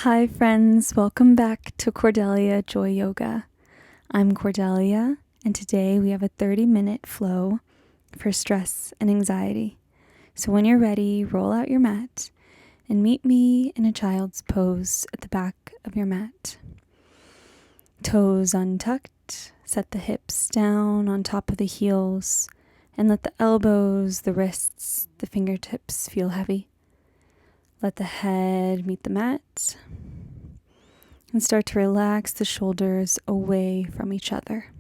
Hi friends, welcome back to Cordelia Joy Yoga. I'm Cordelia, and today we have a 30-minute flow for stress and anxiety. So when you're ready, roll out your mat and meet me in a child's pose at the back of your mat. Toes untucked, set the hips down on top of the heels, and let the elbows, the wrists, the fingertips feel heavy. Let the head meet the mat. And start to relax the shoulders away from each other.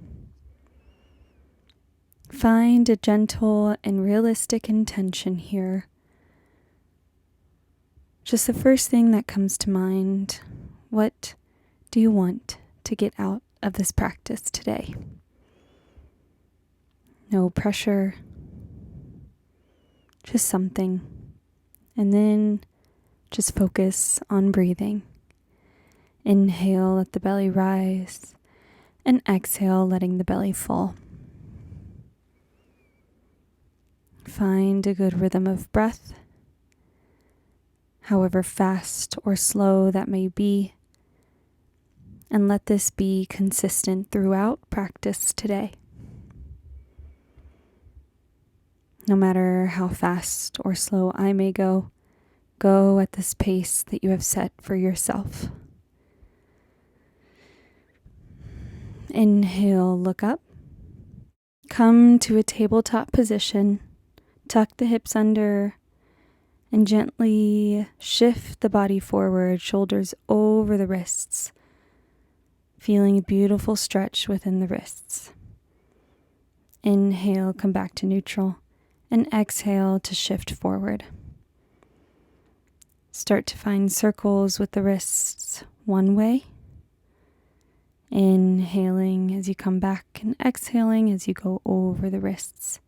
Find a gentle and realistic intention here. Just the first thing that comes to mind. What do you want to get out of this practice today? No pressure, just something. And then just focus on breathing. Inhale, let the belly rise, and exhale, letting the belly fall. Find a good rhythm of breath, however fast or slow that may be, and let this be consistent throughout practice today. No matter how fast or slow I may go at this pace that you have set for yourself. Inhale, look up. Come to a tabletop position. Tuck the hips under and gently shift the body forward, shoulders over the wrists, feeling a beautiful stretch within the wrists. Inhale, come back to neutral, and exhale to shift forward. Start to find circles with the wrists one way. Inhaling as you come back and exhaling as you go over the wrists.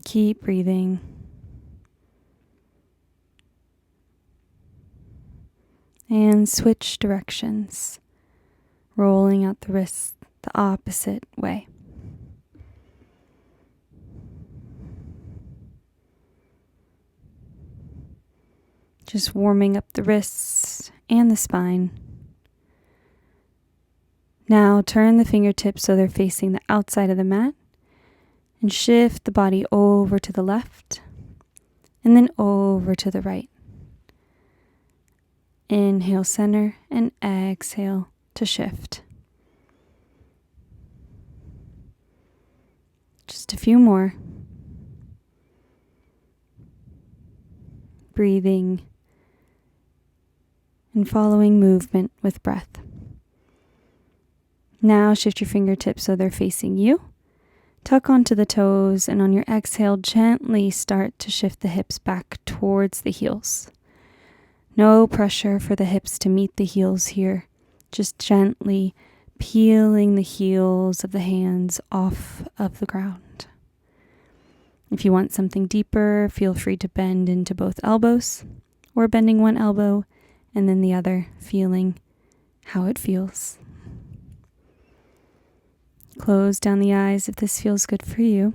Keep breathing. And switch directions, rolling out the wrists the opposite way. Just warming up the wrists and the spine. Now turn the fingertips so they're facing the outside of the mat and shift the body over to the left and then over to the right. Inhale, center, and exhale to shift. Just a few more. Breathing and following movement with breath. Now shift your fingertips so they're facing you. Tuck onto the toes, and on your exhale, gently start to shift the hips back towards the heels. No pressure for the hips to meet the heels here. Just gently peeling the heels of the hands off of the ground. If you want something deeper, feel free to bend into both elbows, or bending one elbow and then the other, feeling how it feels. Close down the eyes if this feels good for you.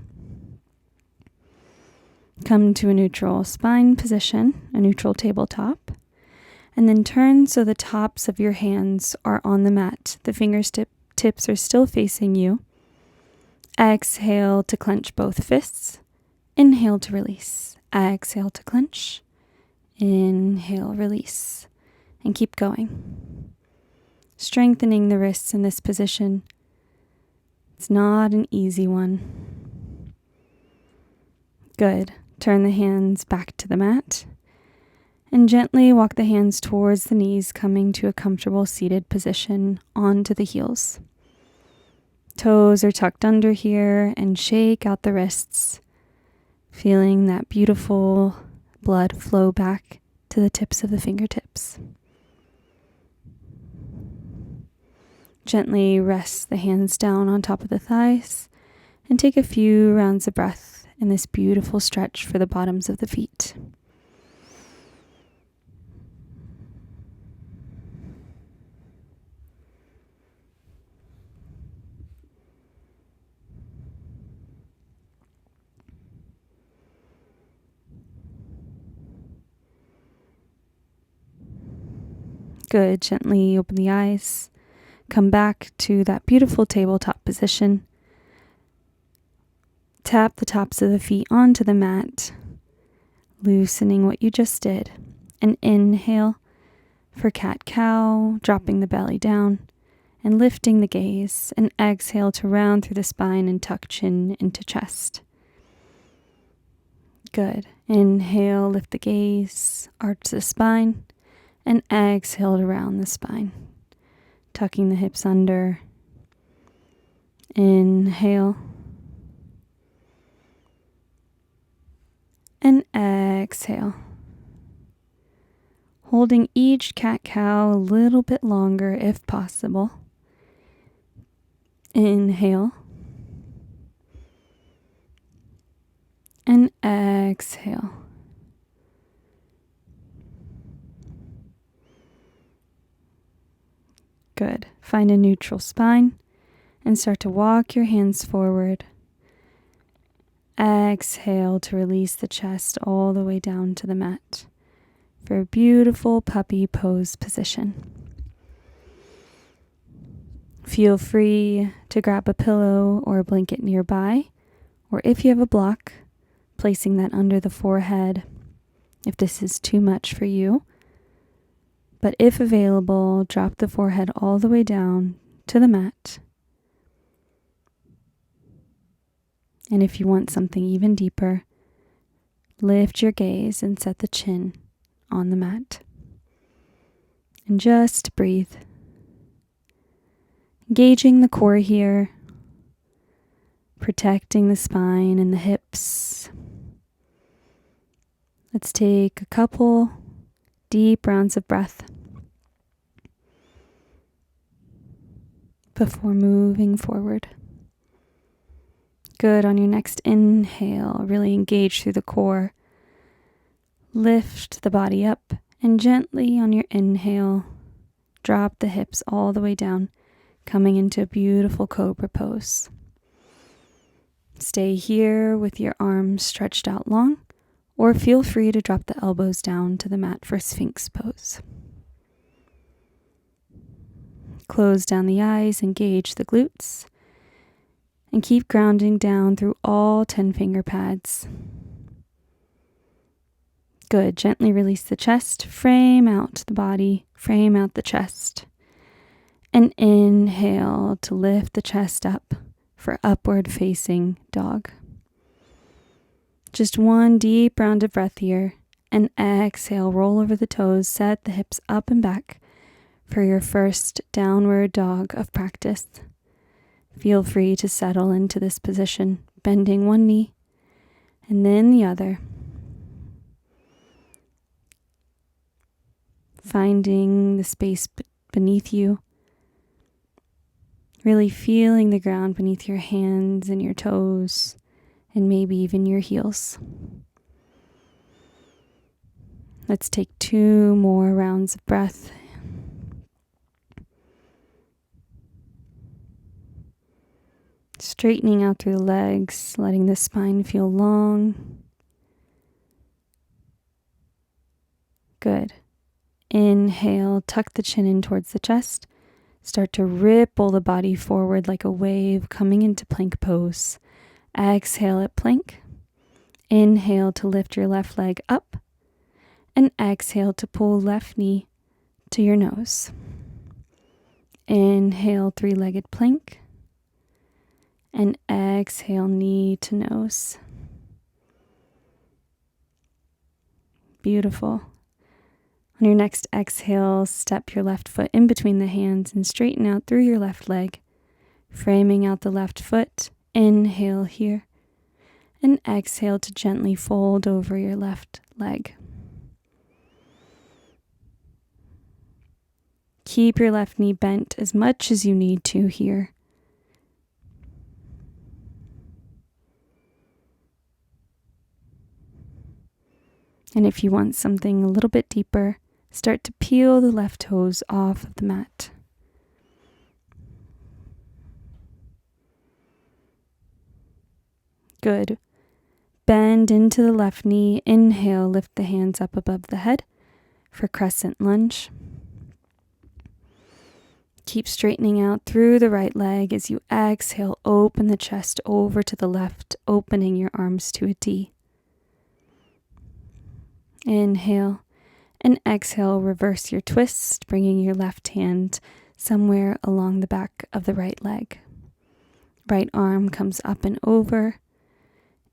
Come to a neutral spine position, a neutral tabletop, and then turn so the tops of your hands are on the mat. The fingertips are still facing you. Exhale to clench both fists. Inhale to release. Exhale to clench. Inhale, release. And keep going. Strengthening the wrists in this position. It's not an easy one. Good. Turn the hands back to the mat. And gently walk the hands towards the knees, coming to a comfortable seated position onto the heels. Toes are tucked under here, and shake out the wrists, feeling that beautiful blood flow back to the tips of the fingertips. Gently rest the hands down on top of the thighs and take a few rounds of breath in this beautiful stretch for the bottoms of the feet. Good. Gently open the eyes. Come back to that beautiful tabletop position. Tap the tops of the feet onto the mat, loosening what you just did. And inhale for cat-cow, dropping the belly down and lifting the gaze. And exhale to round through the spine and tuck chin into chest. Good. Inhale, lift the gaze, arch the spine, and exhale to round the spine. Tucking the hips under. Inhale. And exhale. Holding each cat-cow a little bit longer if possible. Inhale. And exhale. Good. Find a neutral spine and start to walk your hands forward. Exhale to release the chest all the way down to the mat for a beautiful puppy pose position. Feel free to grab a pillow or a blanket nearby, or if you have a block, placing that under the forehead if this is too much for you. But if available, drop the forehead all the way down to the mat. And if you want something even deeper, lift your gaze and set the chin on the mat. And just breathe. Engaging the core here, protecting the spine and the hips. Let's take a couple deep rounds of breath before moving forward. Good. On your next inhale, really engage through the core. Lift the body up and gently on your inhale, drop the hips all the way down, coming into a beautiful cobra pose. Stay here with your arms stretched out long, or feel free to drop the elbows down to the mat for Sphinx pose. Close down the eyes, engage the glutes, and keep grounding down through all 10 finger pads. Good. Gently release the chest, frame out the body, frame out the chest. And inhale to lift the chest up for upward facing dog. Just one deep round of breath here. And exhale, roll over the toes, set the hips up and back for your first downward dog of practice. Feel free to settle into this position, bending one knee and then the other. Finding the space beneath you. Really feeling the ground beneath your hands and your toes, and maybe even your heels. Let's take 2 more rounds of breath. Straightening out through the legs, letting the spine feel long. Good. Inhale, tuck the chin in towards the chest. Start to ripple the body forward like a wave coming into plank pose. Exhale at plank. Inhale to lift your left leg up. And exhale to pull left knee to your nose. Inhale, 3-legged plank. And exhale, knee to nose. Beautiful. On your next exhale, step your left foot in between the hands and straighten out through your left leg, framing out the left foot. Inhale here. And exhale to gently fold over your left leg. Keep your left knee bent as much as you need to here. And if you want something a little bit deeper, start to peel the left toes off of the mat. Good. Bend into the left knee. Inhale, lift the hands up above the head for crescent lunge. Keep straightening out through the right leg as you exhale, open the chest over to the left, opening your arms to a D. Inhale and exhale, reverse your twist, bringing your left hand somewhere along the back of the right leg. Right arm comes up and over.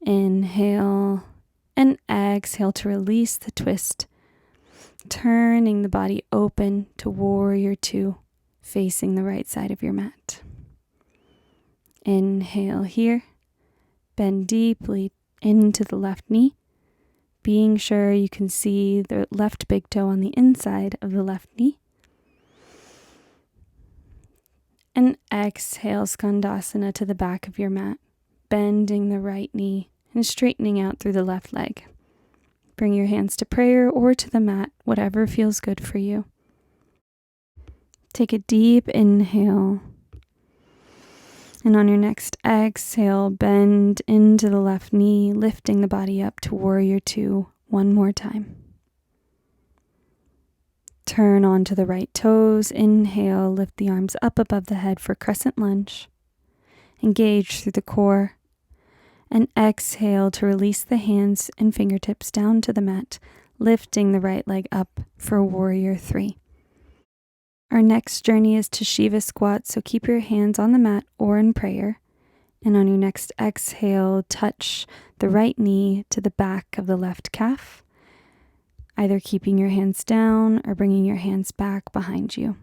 Inhale and exhale to release the twist, turning the body open to warrior two, facing the right side of your mat. Inhale here, bend deeply into the left knee, being sure you can see the left big toe on the inside of the left knee. And exhale, Skandasana to the back of your mat, bending the right knee and straightening out through the left leg. Bring your hands to prayer or to the mat, whatever feels good for you. Take a deep inhale. And on your next exhale, bend into the left knee, lifting the body up to warrior two one more time. Turn onto the right toes. Inhale, lift the arms up above the head for crescent lunge. Engage through the core. And exhale to release the hands and fingertips down to the mat, lifting the right leg up for warrior three. Our next journey is to Shiva squat, so keep your hands on the mat or in prayer. And on your next exhale, touch the right knee to the back of the left calf, either keeping your hands down or bringing your hands back behind you.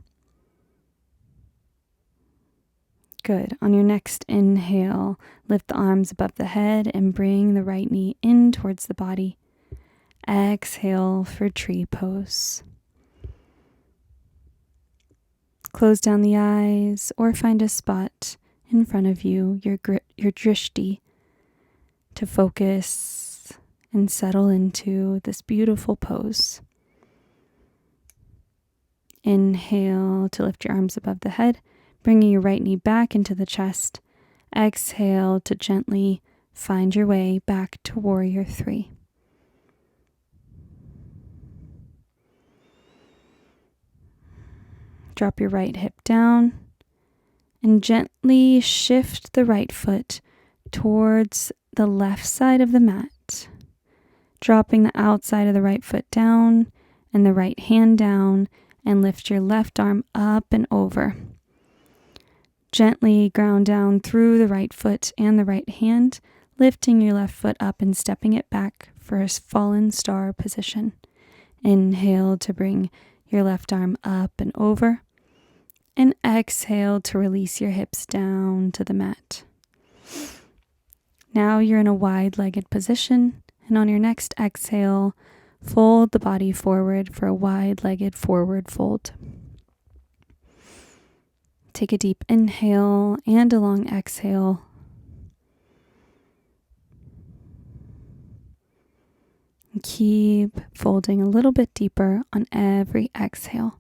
Good. On your next inhale, lift the arms above the head and bring the right knee in towards the body. Exhale for tree pose. Close down the eyes or find a spot in front of you, your drishti, to focus and settle into this beautiful pose. Inhale to lift your arms above the head, bringing your right knee back into the chest. Exhale to gently find your way back to warrior three. Drop your right hip down and gently shift the right foot towards the left side of the mat, dropping the outside of the right foot down and the right hand down, and lift your left arm up and over. Gently ground down through the right foot and the right hand, lifting your left foot up and stepping it back for a fallen star position. Inhale to bring your left arm up and over. And exhale to release your hips down to the mat. Now you're in a wide-legged position, and on your next exhale, fold the body forward for a wide-legged forward fold. Take a deep inhale and a long exhale. And keep folding a little bit deeper on every exhale.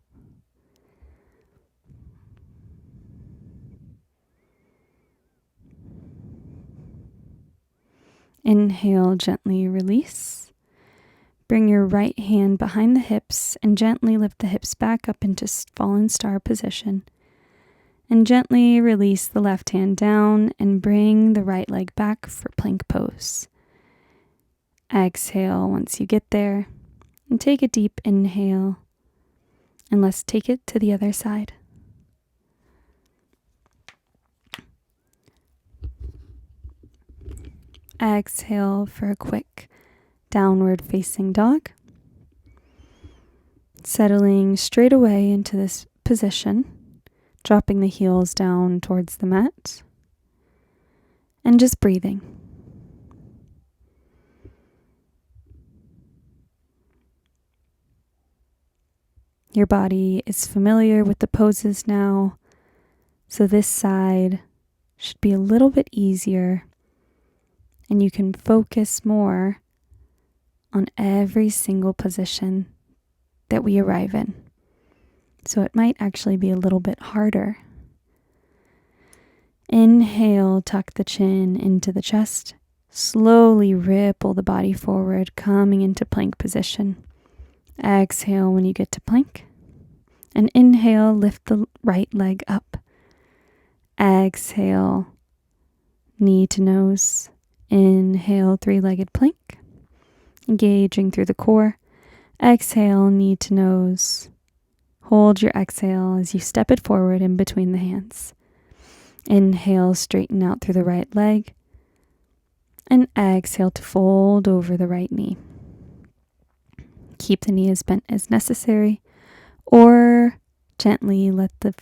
Inhale, gently release. Bring your right hand behind the hips and gently lift the hips back up into fallen star position. And gently release the left hand down and bring the right leg back for plank pose. Exhale once you get there and take a deep inhale. And let's take it to the other side. Exhale for a quick downward facing dog. Settling straight away into this position, dropping the heels down towards the mat, and just breathing. Your body is familiar with the poses now, so this side should be a little bit easier. And you can focus more on every single position that we arrive in. So it might actually be a little bit harder. Inhale, tuck the chin into the chest. Slowly ripple the body forward, coming into plank position. Exhale when you get to plank. And inhale, lift the right leg up. Exhale, knee to nose. Inhale, three-legged plank, engaging through the core. Exhale, knee to nose. Hold your exhale as you step it forward in between the hands. Inhale, straighten out through the right leg. And exhale to fold over the right knee. Keep the knee as bent as necessary, or gently let the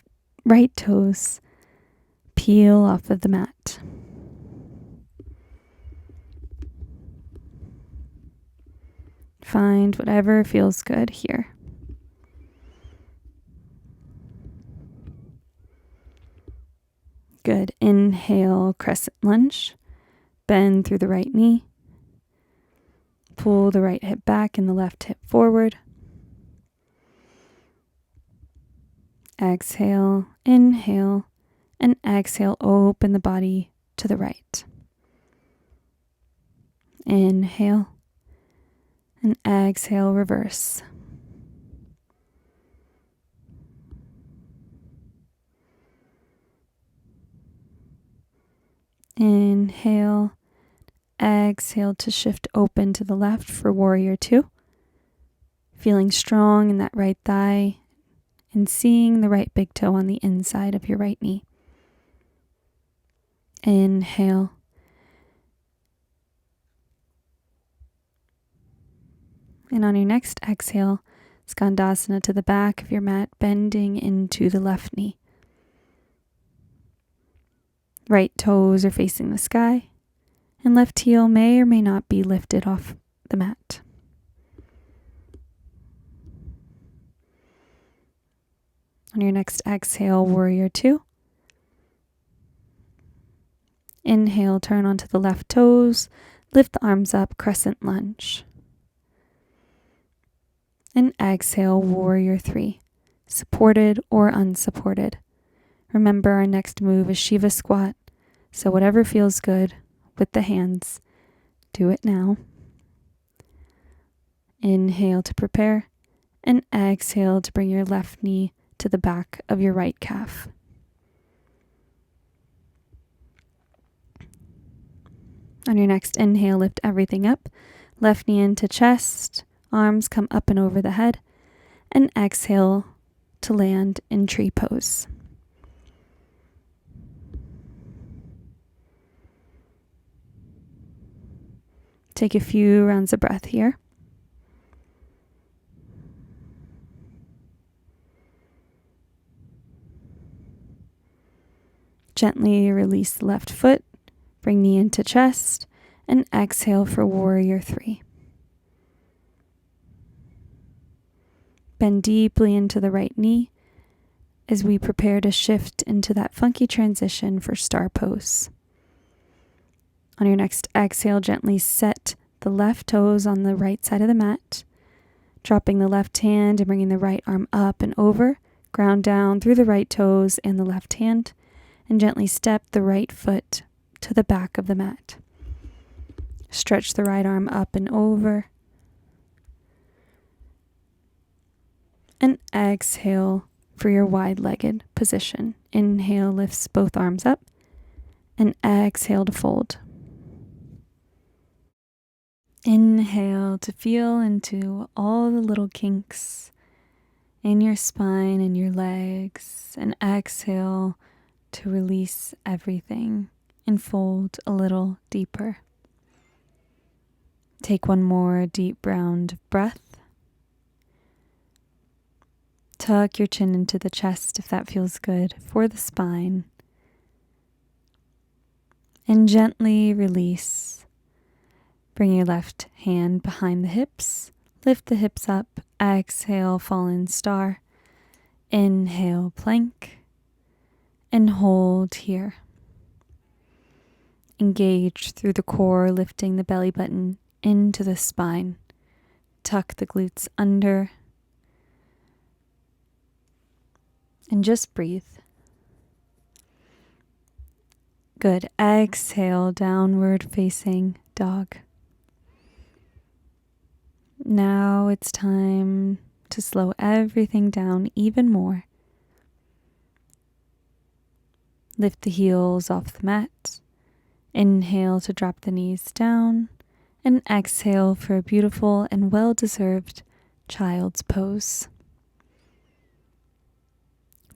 right toes peel off of the mat. Find whatever feels good here. Good. Inhale, crescent lunge. Bend through the right knee. Pull the right hip back and the left hip forward. Exhale, inhale, and exhale, open the body to the right. Inhale, and exhale, reverse. Inhale, exhale to shift open to the left for warrior two. Feeling strong in that right thigh and seeing the right big toe on the inside of your right knee. Inhale. And on your next exhale, Skandasana to the back of your mat, bending into the left knee. Right toes are facing the sky, and left heel may or may not be lifted off the mat. On your next exhale, warrior two. Inhale, turn onto the left toes, lift the arms up, crescent lunge. And exhale, warrior three, supported or unsupported. Remember, our next move is Shiva squat, so whatever feels good with the hands, do it now. Inhale to prepare, and exhale to bring your left knee to the back of your right calf. On your next inhale, lift everything up, left knee into chest, arms come up and over the head, and exhale to land in tree pose. Take a few rounds of breath here. Gently release the left foot, bring knee into chest, and exhale for warrior three. Bend deeply into the right knee as we prepare to shift into that funky transition for star pose. On your next exhale, gently set the left toes on the right side of the mat, dropping the left hand and bringing the right arm up and over, ground down through the right toes and the left hand, and gently step the right foot to the back of the mat. Stretch the right arm up and over, and exhale for your wide-legged position. Inhale, lifts both arms up, and exhale to fold. Inhale to feel into all the little kinks in your spine and your legs, and exhale to release everything and fold a little deeper. Take one more deep round of breath. Tuck your chin into the chest if that feels good for the spine. And gently release. Bring your left hand behind the hips. Lift the hips up. Exhale, fallen star. Inhale, plank. And hold here. Engage through the core, lifting the belly button into the spine. Tuck the glutes under. And just breathe. Good. Exhale, downward facing dog. Now it's time to slow everything down even more. Lift the heels off the mat. Inhale to drop the knees down. And exhale for a beautiful and well-deserved child's pose.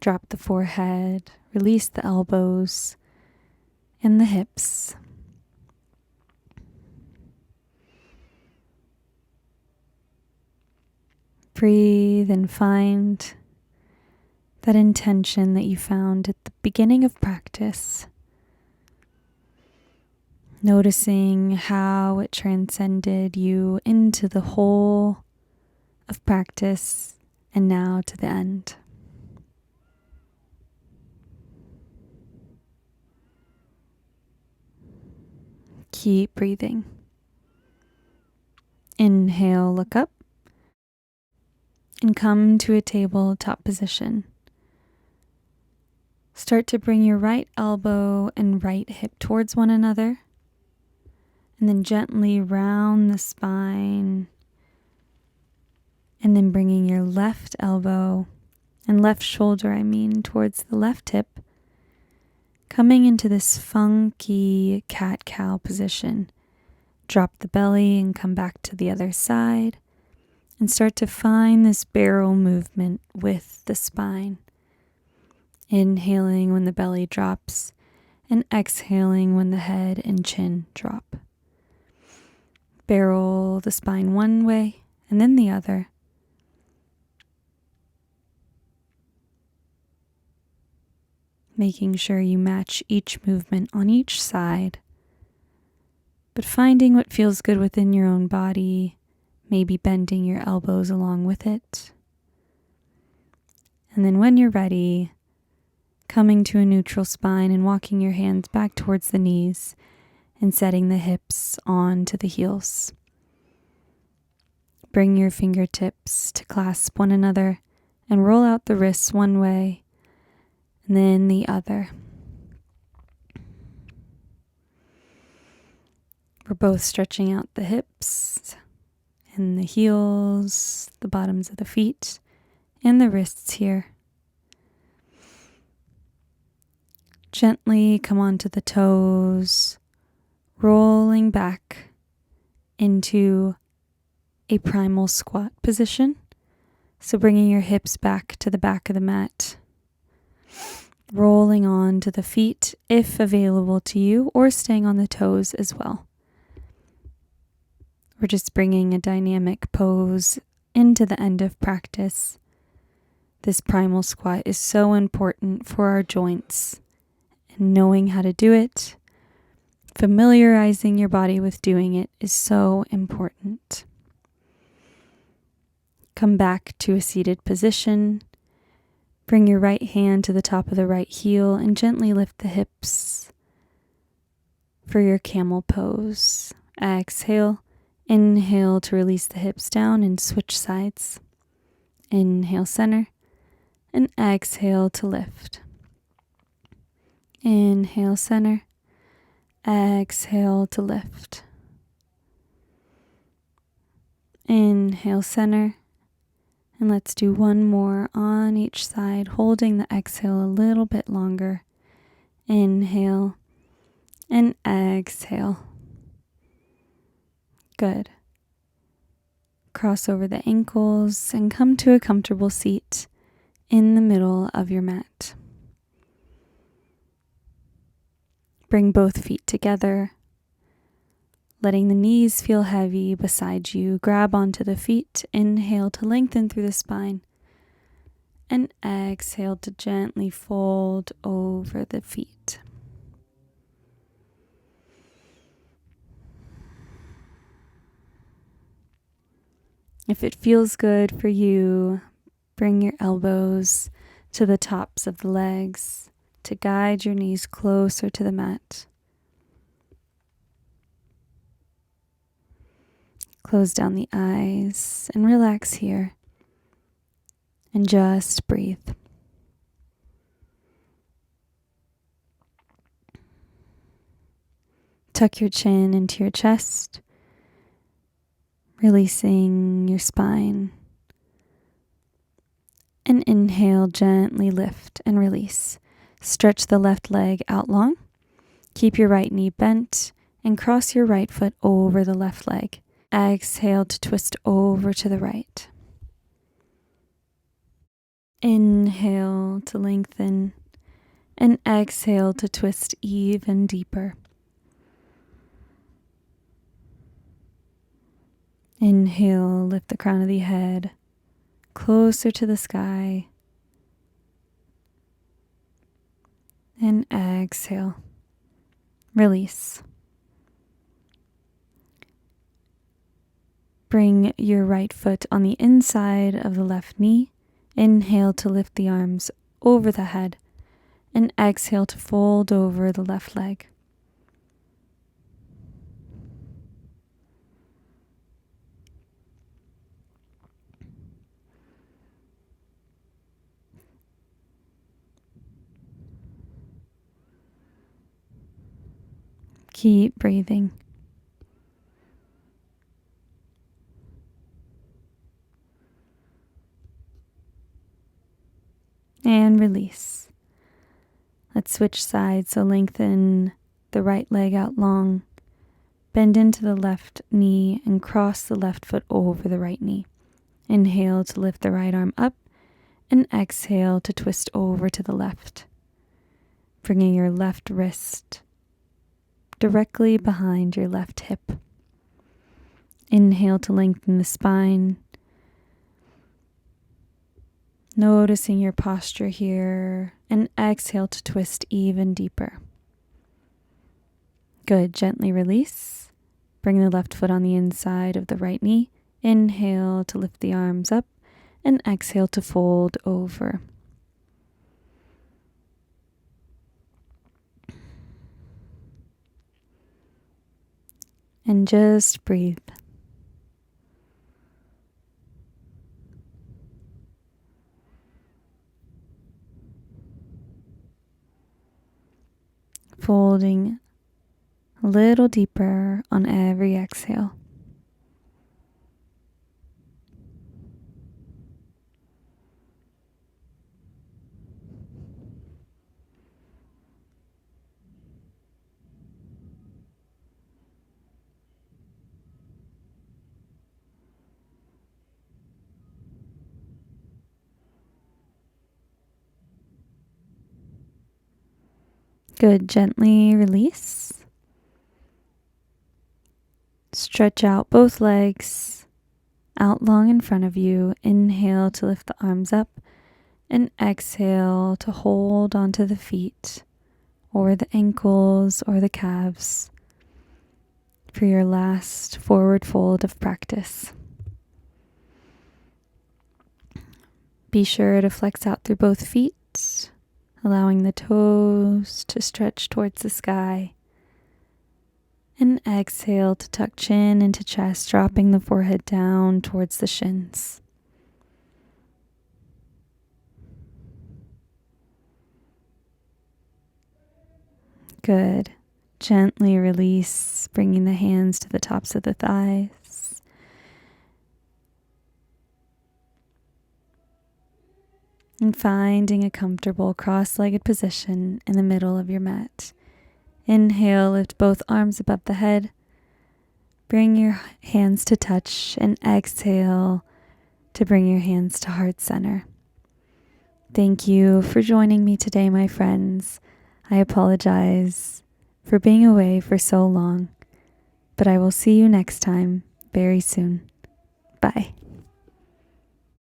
Drop the forehead, release the elbows and the hips. Breathe and find that intention that you found at the beginning of practice. Noticing how it transcended you into the whole of practice and now to the end. Keep breathing. Inhale, look up, and come to a tabletop position. Start to bring your right elbow and right hip towards one another, and then gently round the spine, and then bringing your left elbow and left shoulder, towards the left hip, coming into this funky cat-cow position. Drop the belly and come back to the other side and start to find this barrel movement with the spine. Inhaling when the belly drops and exhaling when the head and chin drop. Barrel the spine one way and then the other. Making sure you match each movement on each side, but finding what feels good within your own body, maybe bending your elbows along with it. And then when you're ready, coming to a neutral spine and walking your hands back towards the knees and setting the hips onto the heels. Bring your fingertips to clasp one another and roll out the wrists one way and then the other. We're both stretching out the hips and the heels, the bottoms of the feet, and the wrists here. Gently come onto the toes, rolling back into a primal squat position. So bringing your hips back to the back of the mat, rolling on to the feet if available to you, or staying on the toes as well. We're just bringing a dynamic pose into the end of practice. This primal squat is so important for our joints, and knowing how to do it, familiarizing your body with doing it is so important. Come back to a seated position. Bring your right hand to the top of the right heel and gently lift the hips for your camel pose. Exhale. Inhale to release the hips down and switch sides. Inhale, center, and exhale to lift. Inhale, center, exhale to lift. Inhale, center, and let's do one more on each side, holding the exhale a little bit longer. Inhale and exhale. Good. Cross over the ankles and come to a comfortable seat in the middle of your mat. Bring both feet together, letting the knees feel heavy beside you. Grab onto the feet. Inhale to lengthen through the spine. And exhale to gently fold over the feet. If it feels good for you, bring your elbows to the tops of the legs to guide your knees closer to the mat. Close down the eyes and relax here. And just breathe. Tuck your chin into your chest, releasing your spine. And inhale, gently lift and release. Stretch the left leg out long. Keep your right knee bent and cross your right foot over the left leg. Exhale to twist over to the right. Inhale to lengthen and exhale to twist even deeper. Inhale, lift the crown of the head closer to the sky. And exhale, release. Bring your right foot on the inside of the left knee. Inhale to lift the arms over the head. And exhale to fold over the left leg. Keep breathing. And release. Let's switch sides, so lengthen the right leg out long. Bend into the left knee and cross the left foot over the right knee. Inhale to lift the right arm up and exhale to twist over to the left. Bringing your left wrist directly behind your left hip. Inhale to lengthen the spine. Noticing your posture here, and exhale to twist even deeper. Good. Gently release. Bring the left foot on the inside of the right knee. Inhale to lift the arms up and exhale to fold over. And just breathe. Folding a little deeper on every exhale. Good. Gently release. Stretch out both legs out long in front of you. Inhale to lift the arms up and exhale to hold onto the feet or the ankles or the calves for your last forward fold of practice. Be sure to flex out through both feet, allowing the toes to stretch towards the sky. And exhale to tuck chin into chest, dropping the forehead down towards the shins. Good. Gently release, bringing the hands to the tops of the thighs. And finding a comfortable cross-legged position in the middle of your mat. Inhale, lift both arms above the head. Bring your hands to touch, and exhale to bring your hands to heart center. Thank you for joining me today, my friends. I apologize for being away for so long, but I will see you next time very soon. Bye.